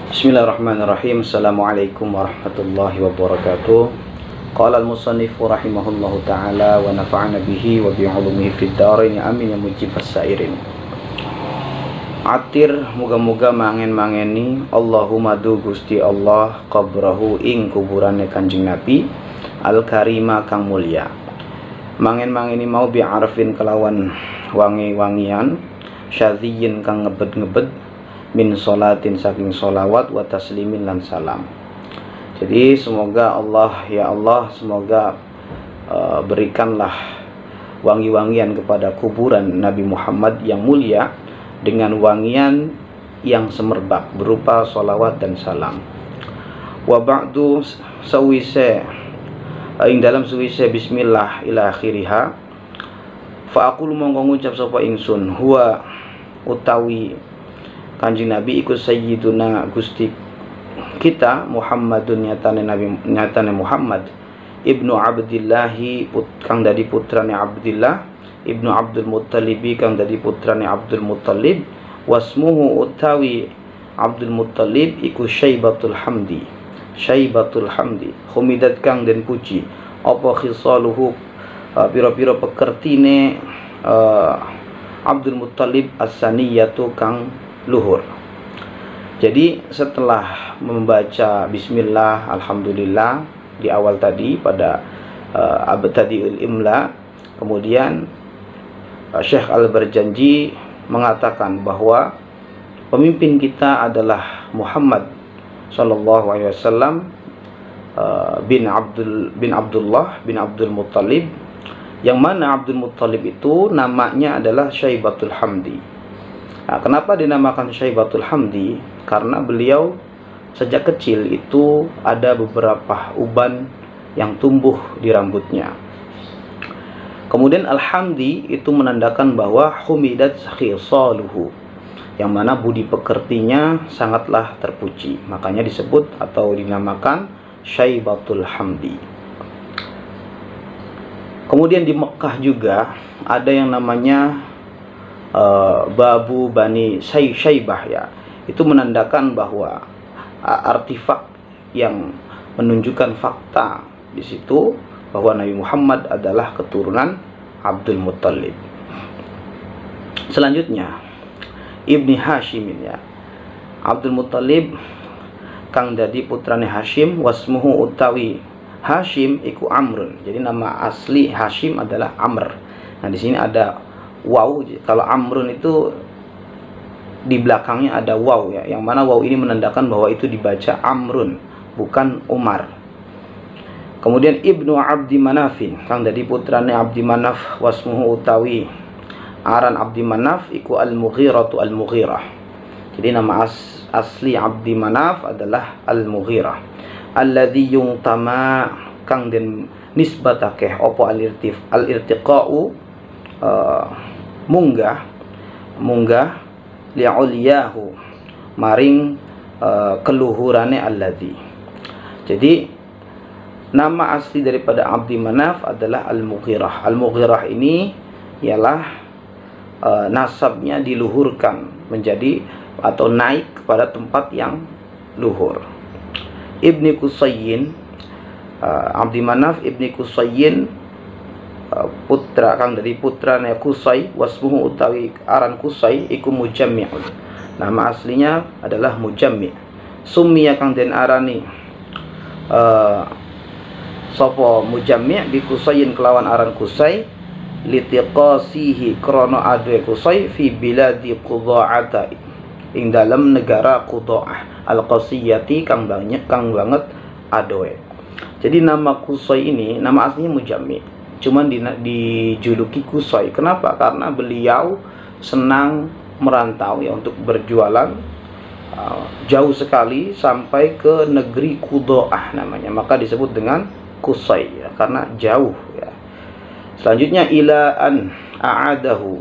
Bismillahirrahmanirrahim. Assalamualaikum warahmatullahi wabarakatuh. Qala al-musannif rahimahullahu ta'ala wa nafa'ana bihi wa bi'ulumihi fid dharain amin ya mujibas sairin. Atir muga-muga mangen-mangeni Allahumma du Gusti Allah qabrahu ing kuburane Kanjeng Nabi al-karima kang mulya. Mangen-mangeni mau bi'arfin kelawan wangi-wangian syadhiyin kang ngebet-ngebet min sholatin saking sholawat wa taslimin lan salam. Jadi semoga Allah, ya Allah, semoga berikanlah wangi-wangian kepada kuburan Nabi Muhammad yang mulia dengan wangian yang semerbak berupa sholawat dan salam. Wa ba'du sawise ing dalam suwise bismillah ila akhiriha fa aqulu mongko ngucap sapa ingsun huwa utawi Kanjeng Nabi iku sayyiduna Gusti kita Muhammadun nyatane Muhammad ibnu Abdillahi kang dadi putrane Abdillah ibnu Abdul Muttalib kang dadi putrane Abdul Muttalib wasmuhu utawi Abdul Muttalib iku Syaibatul Hamdi humidat kang den puji apa khisaluhu pira-pira pekertine Abdul Muttalib as-saniyatu kang luhur. Jadi setelah membaca bismillah alhamdulillah di awal tadi pada abtadiul imla, kemudian Syekh Al-Barjanji mengatakan bahwa pemimpin kita adalah Muhammad sallallahu alaihi wasallam bin Abdullah bin Abdul Muttalib, yang mana Abdul Muttalib itu namanya adalah Syaibatul Hamdi. Nah, kenapa dinamakan Syaibatul Hamdi? Karena beliau sejak kecil itu ada beberapa uban yang tumbuh di rambutnya. Kemudian Al-Hamdi itu menandakan bahwa humidat khisaluhu, yang mana budi pekertinya sangatlah terpuji. Makanya disebut atau dinamakan Syaibatul Hamdi. Kemudian di Mekah juga ada yang namanya Babu Bani Syaibah, ya. Itu menandakan bahwa artifak yang menunjukkan fakta di situ bahwa Nabi Muhammad adalah keturunan Abdul Muttalib. Selanjutnya Ibni Hashim, ya. Abdul Muttalib kang dadi putrane Hashim wasmuhu utawi Hashim iku Amrun. Jadi nama asli Hashim adalah Amr. Nah, di sini ada waw. Kalau Amrun itu di belakangnya ada waw, ya, yang mana waw ini menandakan bahwa itu dibaca Amrun bukan Umar. Kemudian Ibnu Abdi Manafin kang dadi putrane Abdi Manaf wasmuhu utawi aran Abdi Manaf iku Al-Mughiratu Al-Mughirah. Jadi nama asli Abdi Manaf adalah Al-Mughirah alladzi yuntama kang den nisbatake apa al-irtiqa'u munggah li'ulyahu maring keluhurane alladzi. Jadi nama asli daripada Abdi Manaf adalah Al-Mughirah. Al-Mughirah ini ialah nasabnya diluhurkan menjadi atau naik kepada tempat yang luhur. Ibni Qusayyin, Abdi Manaf Ibni Qusayyin, putra kang dari putrane Qusay wasmuhu utawi aran Qusay iku Mujammi'un. Nama aslinya adalah Mujammi'. Summiya kang den arani sapa Mujammi' bi Qusayyin kelawan aran Qusay litiqasihi krana adwe Qusay fi biladi Qudha'ata ing dalam negara Qudha'ah al-Qasiyati kang banget adoe. Jadi nama Qusay ini nama aslinya Mujammi', cuman dijuluki Qusay. Kenapa? Karena beliau senang merantau, ya, untuk berjualan jauh sekali sampai ke negeri Qudha'ah namanya, maka disebut dengan Qusay, ya, karena jauh, ya. Selanjutnya ilaan a'adahu,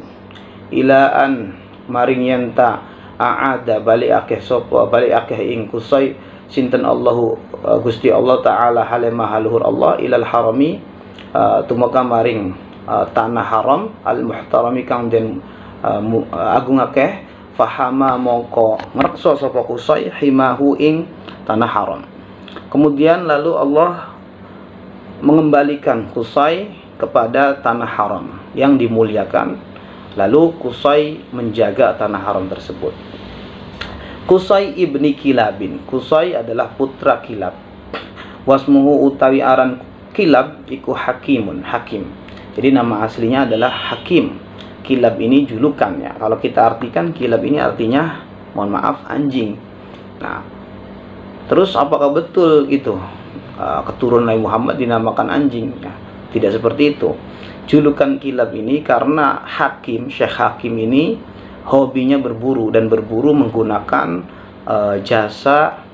ilaan maring yenta a'ada balik akeh sapa balik akeh ing Qusay sinten Allahu Gusti Allah taala halimah haluhur Allah ilal harami tumeka maring tanah haram al muhtarami kang den agung akeh fahama mongko ngrekso sapa Qusay himahu ing tanah haram. Kemudian lalu Allah mengembalikan Qusay kepada tanah haram yang dimuliakan. Lalu Qusay menjaga tanah haram tersebut. Qusay ibni Kilabin. Qusay adalah putra Kilab. Wasmuhu utawi aran Kilab iku Hakimun, hakim. Jadi nama aslinya adalah Hakim. Kilab ini julukannya. Kalau kita artikan Kilab ini artinya, mohon maaf, anjing. Nah, terus apakah betul itu keturunan Nabi Muhammad dinamakan anjing? Ya, tidak seperti itu. Julukan Kilab ini karena Hakim, Syekh Hakim ini hobinya berburu dan berburu menggunakan jasa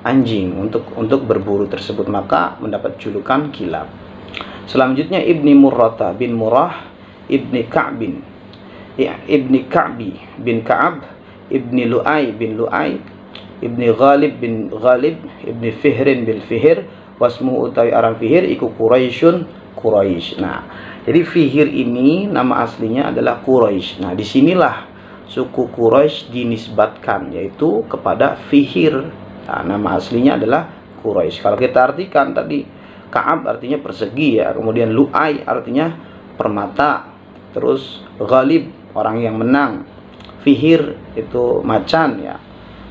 anjing untuk berburu tersebut, maka mendapat julukan Kilab. Selanjutnya Ibni Murrata bin Murrah Ibni Ka'bin, Ibni Ka'bi bin Ka'ab, Ibni Lu'ay bin Lu'ay, Ibni Ghalib bin Ghalib, Ibni Fihrin bin Fihir, wasmu utawi aran Fihir iku Quraisyun, Quraisy. Nah, jadi Fihir ini nama aslinya adalah Quraisy. Nah, disinilah suku Quraisy dinisbatkan, yaitu kepada Fihir. Nah, nama aslinya adalah Quraisy. Kalau kita artikan tadi, Ka'ab artinya persegi ya, kemudian Lu'ay artinya permata, terus Ghalib orang yang menang, Fihir itu macan ya.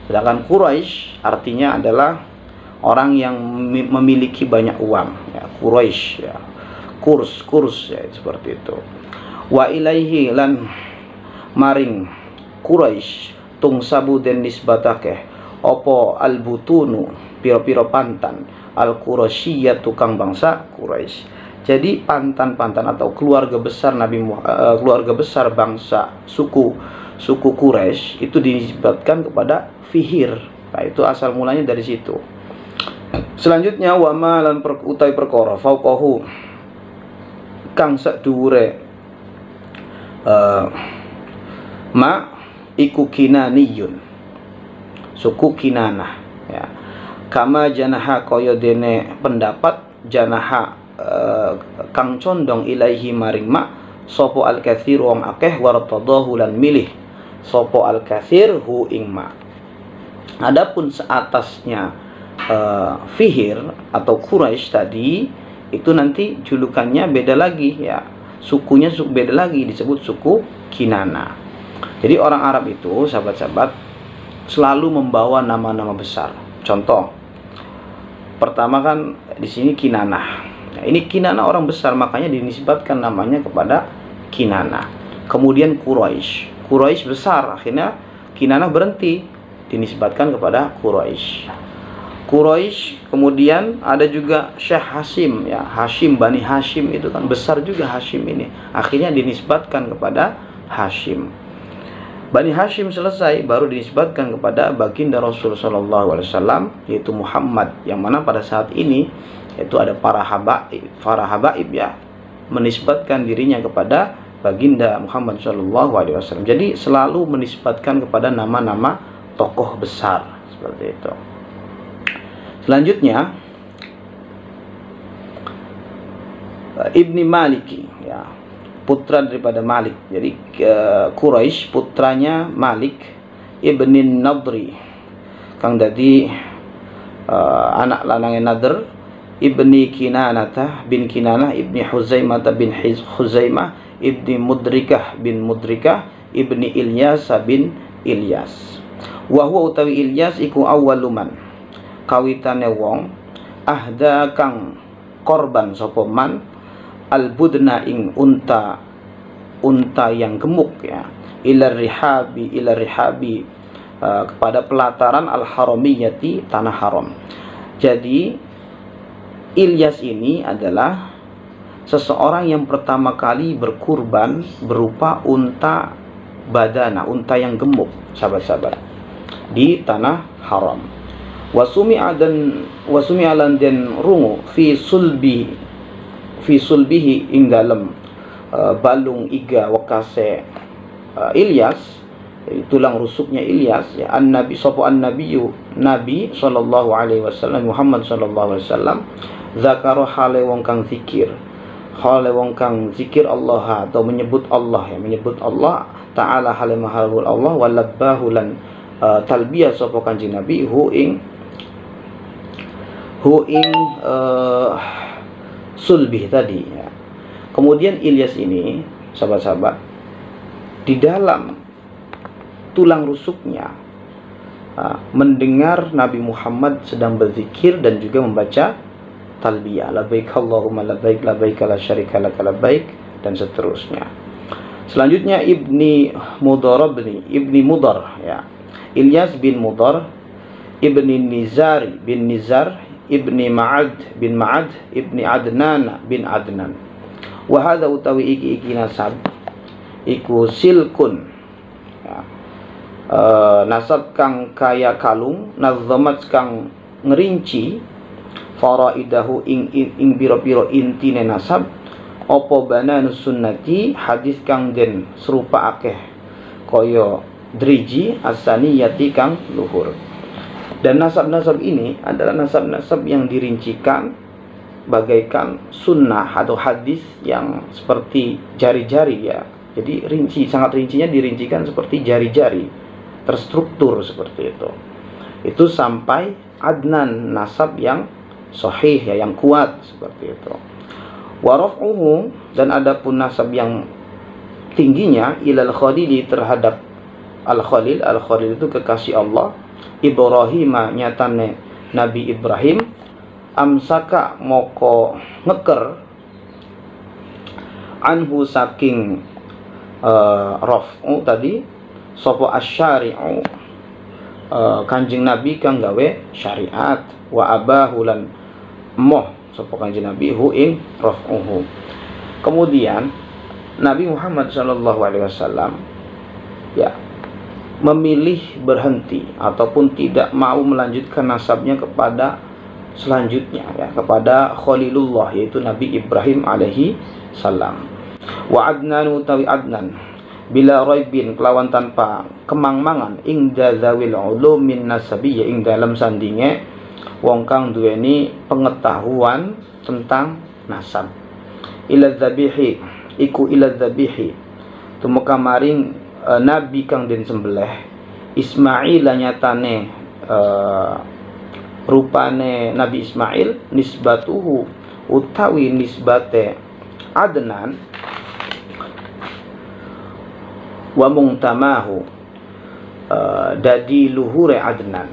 Sedangkan Quraisy artinya adalah orang yang memiliki banyak uang ya, Quraisy ya. Kurs ya, seperti itu. Wa ilaihi lan maring Quraisy tungsabu den nisbatake opo albutunu piro-piro pantan al-Quraisyiyah tukang bangsa Quraisy. Jadi pantan-pantan atau keluarga besar keluarga besar bangsa suku Quraisy itu dinisbatkan kepada Fihir. Nah, itu asal mulanya dari situ. Selanjutnya wama lan utai perkara fauqahu kang sadhuwure ma iku Kinaniyun, suku Kinanah ya. Kama janaha kaya dene pendapat janaha kang condong ilaihi maring ma sapa al-katsir wong akeh wartadahu lan milih sapa al-katsir hu ing ma. Adapun seatasnya Fihir atau Quraisy tadi itu nanti julukannya beda lagi ya, sukunya beda lagi, disebut suku Kinana. Jadi orang Arab itu sahabat-sahabat selalu membawa nama-nama besar. Contoh pertama kan di sini Kinana. Nah, ini Kinana orang besar, makanya dinisbatkan namanya kepada Kinana. Kemudian Quraisy besar, akhirnya Kinana berhenti, dinisbatkan kepada Quraisy. Kemudian ada juga Syekh Hashim ya, Hashim, Bani Hashim itu kan besar juga Hashim ini, akhirnya dinisbatkan kepada Hashim. Bani Hashim selesai, baru dinisbatkan kepada baginda Rasul sallallahu alaihi wasallam, yaitu Muhammad, yang mana pada saat ini itu ada para habaib ya, menisbatkan dirinya kepada baginda Muhammad sallallahu alaihi wasallam. Jadi selalu menisbatkan kepada nama-nama tokoh besar seperti itu. Selanjutnya Ibni Maliki ya, putra daripada Malik. Jadi Quraisy putranya Malik Ibni Nadri kang dadi anak lanangnya Nadr, Ibni Kinanah bin Kinanah, Ibni Huzaimah bin Huzaimah, Ibni Mudrikah bin Mudrikah, Ibni Ilyas bin Ilyas. Wa huwa utawi Ilyas iku awwaluman kawitane wong ahda kang korban sapa man albudna ing unta yang gemuk ya, ila rihabi kepada pelataran al-haramiyati tanah haram. Jadi Ilyas ini adalah seseorang yang pertama kali berkurban berupa unta badana, unta yang gemuk sahabat-sahabat, di tanah haram. Wasumi alan den rungu fi sulbihi ing dalem balung iga wakase Ilyas, tulang rusuknya Ilyas ya, nabi sallallahu alaihi wasallam, Muhammad sallallahu alaihi wasallam, zakaro hale wong kang zikir Allah atau menyebut Allah ya, menyebut Allah ta'ala hale mahalul Allah walabbahu lan talbiyah sapa Kanjeng Nabi hu ing sulbih tadi ya. Kemudian Ilyas ini sahabat-sahabat di dalam tulang rusuknya mendengar Nabi Muhammad sedang berzikir dan juga membaca talbiyah, labbaik Allahumma labbaik labbaik la syarika lak labbaik, dan seterusnya. Selanjutnya Ibni Mudar ya. Ilyas bin Mudar, Ibni Nizari bin Nizar, Ibni Ma'ad bin Ma'ad, Ibni Adnan bin Adnan. Wa hadza utawi iki nasab iku silkun ya. Nasab kang kaya kalung, nazamat kang ngerinci faraidahu ing biro-biro intine nasab, apa bananus sunnati hadis kang den serupa akeh kaya driji asaniyati kang luhur. Dan nasab-nasab ini adalah nasab-nasab yang dirincikan bagaikan sunnah atau hadis yang seperti jari-jari ya. Jadi sangat rincinya dirincikan seperti jari-jari, terstruktur seperti itu. Itu sampai Adnan, nasab yang sahih ya, yang kuat seperti itu. Wa raf'uhu, dan adapun nasab yang tingginya ilal khalili terhadap al-khalil. Al-khalil itu kekasih Allah. Ibrahim nyatane Nabi Ibrahim, amsaka moko ngeker anhu saking raf'u tadi sapa asyari'u Kanjeng Nabi kang gawe syariat, wa abahu lan moh sapa Kanjeng Nabi hu ing raf'uhu. Kemudian Nabi Muhammad sallallahu alaihi wasallam ya memilih berhenti ataupun tidak mau melanjutkan nasabnya kepada selanjutnya ya, kepada Khalilullah yaitu Nabi Ibrahim alaihi salam. Wa Adnan utawi Adnan bila raibin kelawan tanpa kemangmangan ing dzawil ulumin nasabiyya ing dalam sandinge wong kang duweni pengetahuan tentang nasab. Ila dzabihi iku ila dzabihi tumeka maring nabi kang den sembelih Ismail nyatane rupane Nabi Ismail, nisbatuhu utawi nisbate Adnan wa mungtamahu dadi luhure Adnan.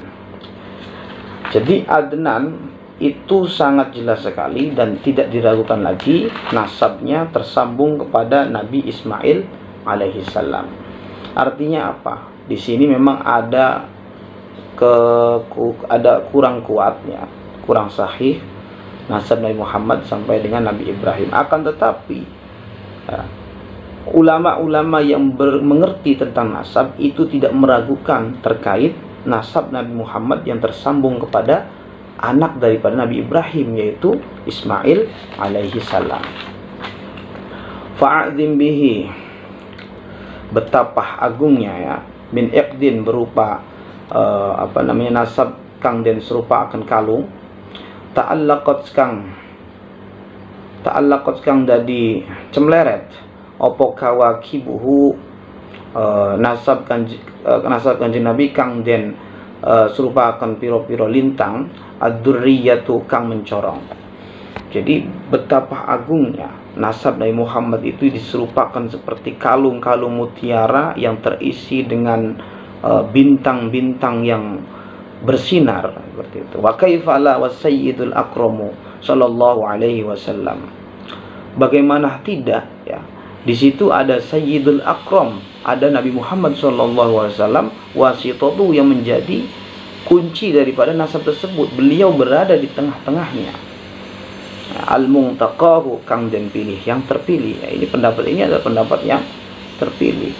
Jadi Adnan itu sangat jelas sekali dan tidak diragukan lagi nasabnya tersambung kepada Nabi Ismail alaihi salam. Artinya apa? Di sini memang ada kurang kuatnya, kurang sahih nasab Nabi Muhammad sampai dengan Nabi Ibrahim. Akan tetapi ulama-ulama yang mengerti tentang nasab itu tidak meragukan terkait nasab Nabi Muhammad yang tersambung kepada anak daripada Nabi Ibrahim yaitu Ismail alaihi salam. Fa'adzim bihi, betapa agungnya ya, min iqdin berupa nasab kang den serupa akan kalung, ta'allaqat kang dadi cemleret opo kawakibuhu nasab kanjeng Nabi kang den serupa akan piro-piro lintang ad-durriyatu kang mencorong. Jadi betapa agungnya nasab Nabi Muhammad itu diserupakan seperti kalung-kalung mutiara yang terisi dengan bintang-bintang yang bersinar seperti itu. Wa kaifala wasayyidul akramu sallallahu alaihi wasallam. Bagaimana tidak ya? Di situ ada Sayyidul Akram, ada Nabi Muhammad sallallahu alaihi wasallam wasitatu yang menjadi kunci daripada nasab tersebut. Beliau berada di tengah-tengahnya. Al-Muntaqahu kang den pilih, yang terpilih. Ya, pendapat ini adalah pendapat yang terpilih.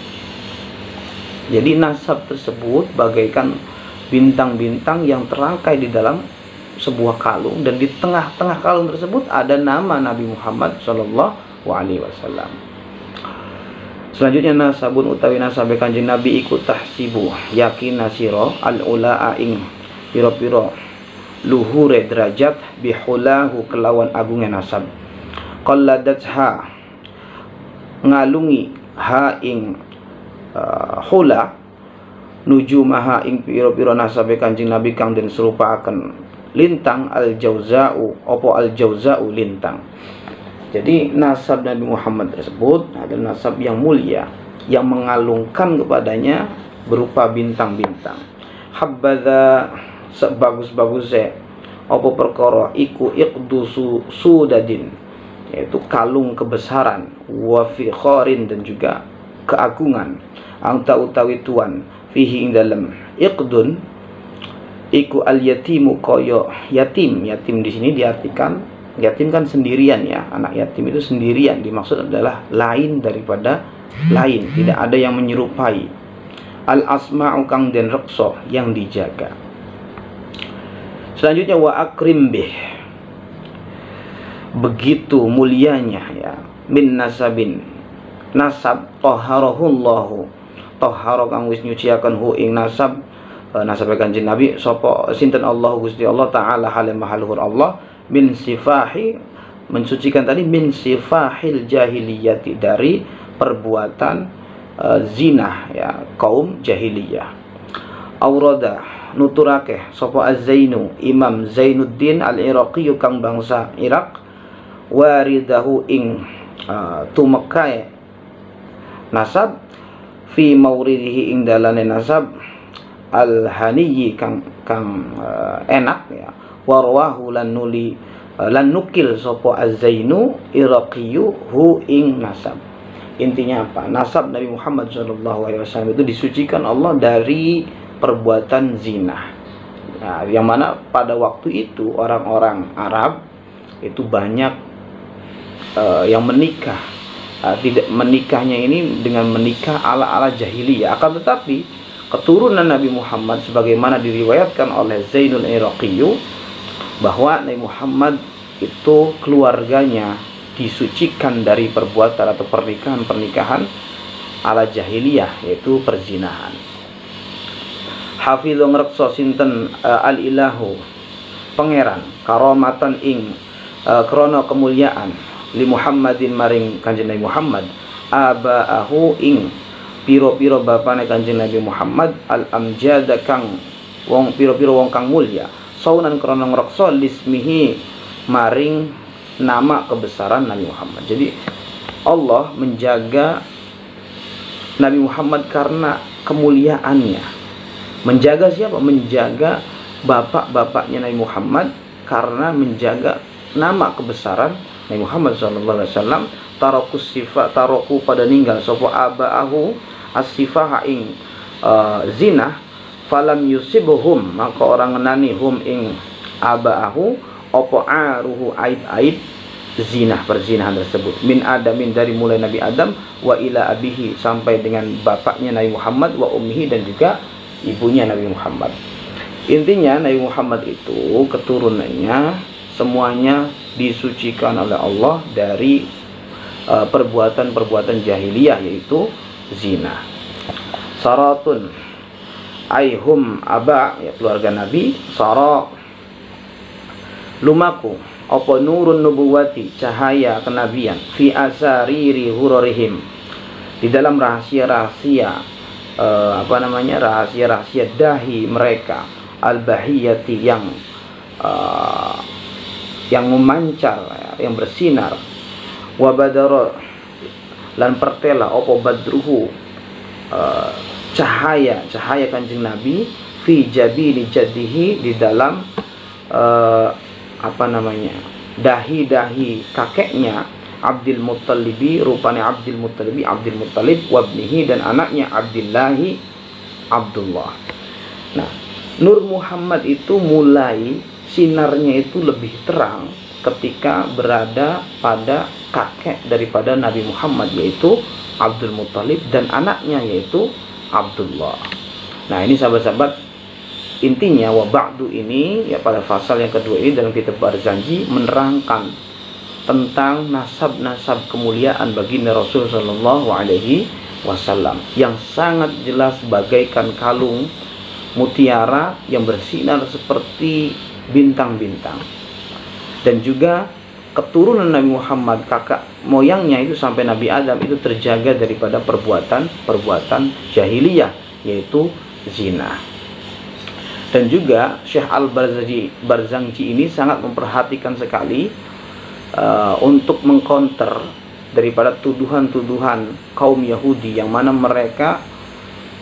Jadi nasab tersebut bagaikan bintang-bintang yang terangkai di dalam sebuah kalung, dan di tengah-tengah kalung tersebut ada nama Nabi Muhammad sallallahu alaihi wasallam. Selanjutnya nasabun utawi nasabe Kanjeng Nabi ikut tahsibu yakin nasiro al-ula'a ing piro-piro luhure derajat bihulahu kelawan agungnya nasab. Qalladatha ngalungi ha ing hula nuju maha ing piro-piro nasabe Kanjeng Nabi kang den serupaaken lintang al-jauza'u opo al-jauza'u lintang. Jadi nasab Nabi Muhammad tersebut adalah nasab yang mulia yang mengalungkan kepadanya berupa bintang-bintang. Habadza sebagus-bagusnya opo perkara iku iqdusu sudadin, yaitu kalung kebesaran, wa fikharin dan juga keagungan, anta utawi tuan fihi ing dalem iqdun iku al yatimu koyo yatim. Yatim di sini diartikan yatim kan sendirian ya, anak yatim itu sendirian, dimaksud adalah lain daripada lain, tidak ada yang menyerupai. Al asma'u kang den reksa yang dijaga. Selanjutnya wa akrim bih, begitu mulianya ya, min nasabin nasab taharahullahu, tahara kang wis nyuciaken hu ing nasab, nasab Kanjeng Nabi sapa sinten Allah Gusti Allah taala halim mahaluhur Allah, min sifahi mensucikan tadi, min sifahil jahiliyati dari perbuatan zina ya kaum jahiliyah. Aurada nuturake sapa Az-Zainu Imam Zainuddin Al-Iraqi kang bangsa Irak, waridahu ing tumekae nasab fi mauridihi ing dalane nasab al-haniyyi kang enak ya, warwahu lan nuli lan nukil sapa Az-Zainu Iraqiyu hu ing nasab. Intinya apa? Nasab Nabi Muhammad SAW itu disucikan Allah dari perbuatan zina. Nah, yang mana pada waktu itu orang-orang Arab itu banyak yang menikah. Tidak menikahnya ini dengan menikah ala-ala jahiliyah. Akan tetapi keturunan Nabi Muhammad sebagaimana diriwayatkan oleh Zainul Iraqiyu bahwa Nabi Muhammad itu keluarganya disucikan dari perbuatan atau pernikahan ala jahiliyah, yaitu perzinahan. Hafidhu ngrekso sinten al-ilahu pangeran karomatan ing krana kemuliaan li Muhammadin maring Kanjeng Nabi Muhammad, abaahu ing piro-piro bapane Kanjeng Nabi Muhammad, al-amjad kang wong piro-piro wong kang mulya, saunan krana ngrekso lismihi maring nama kebesaran Nabi Muhammad. Jadi Allah menjaga Nabi Muhammad karena kemuliaannya. Menjaga siapa? Menjaga bapak-bapaknya Nabi Muhammad karena menjaga nama kebesaran Nabi Muhammad SAW. Tarokus sifat taroku pada ninggal sopo abaahu as-sifah ing zina, falam yusibuhum maka orang ngenani hum ing abaahu opo aruhu aib-aib zina perzinahan tersebut, min adamin dari mulai Nabi Adam wa ila abihi sampai dengan bapaknya Nabi Muhammad wa ummihi dan juga ibunya Nabi Muhammad. Intinya Nabi Muhammad itu keturunannya semuanya disucikan oleh Allah dari perbuatan-perbuatan jahiliyah, yaitu zina. Saratun aihum aba ya keluarga Nabi, sara lumaku apa nurun nubuwati cahaya kenabian, fi asariri hururihim di dalam rahasia-rahasia rahasia-rahasia dahi mereka, al-bahiyati yang memancar ya, yang bersinar, wa badara lan pertela apa badruhu cahaya Kanjeng Nabi, fi jabini jadihi di dalam dahi-dahi kakeknya Abdul Muttalibi, rupanya Abdul Muttalib wabnihi dan anaknya Abdillahi Abdullah. Nah, Nur Muhammad itu mulai sinarnya itu lebih terang ketika berada pada kakek daripada Nabi Muhammad, yaitu Abdul Muttalib, dan anaknya yaitu Abdullah. Nah, ini sahabat-sahabat, intinya wa ba'du ini ya pada pasal yang kedua ini dalam kitab Barzanji menerangkan tentang nasab-nasab kemuliaan baginda Rasul sallallahu alaihi wasallam yang sangat jelas bagaikan kalung mutiara yang bersinar seperti bintang-bintang. Dan juga keturunan Nabi Muhammad, kakak moyangnya itu sampai Nabi Adam itu terjaga daripada perbuatan jahiliyah, yaitu zina. Dan juga Syekh Al-Barzanji ini sangat memperhatikan sekali untuk mengcounter daripada tuduhan-tuduhan kaum Yahudi yang mana mereka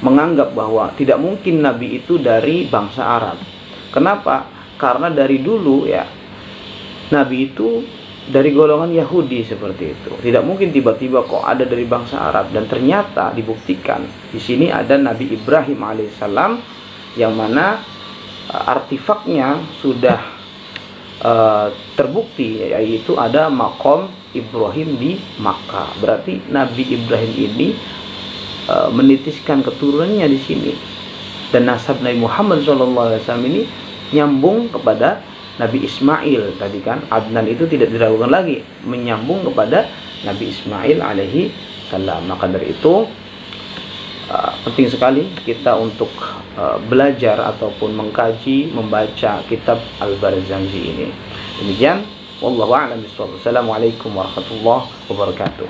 menganggap bahwa tidak mungkin Nabi itu dari bangsa Arab. Kenapa? Karena dari dulu ya Nabi itu dari golongan Yahudi seperti itu. Tidak mungkin tiba-tiba kok ada dari bangsa Arab. Dan ternyata dibuktikan di sini ada Nabi Ibrahim alaihissalam yang mana artefaknya sudah terbukti, yaitu ada makom Ibrahim di Makkah. Berarti Nabi Ibrahim ini menitiskan keturunannya di sini. Dan nasab Nabi Muhammad SAW ini nyambung kepada Nabi Ismail tadi kan. Adnan itu tidak diragukan lagi, menyambung kepada Nabi Ismail alaihi salam. Maka dari itu penting sekali kita untuk belajar ataupun mengkaji, membaca kitab Al-Barzanji ini. Demikian, wallahu a'lam bishawab. Assalamualaikum warahmatullahi wabarakatuh.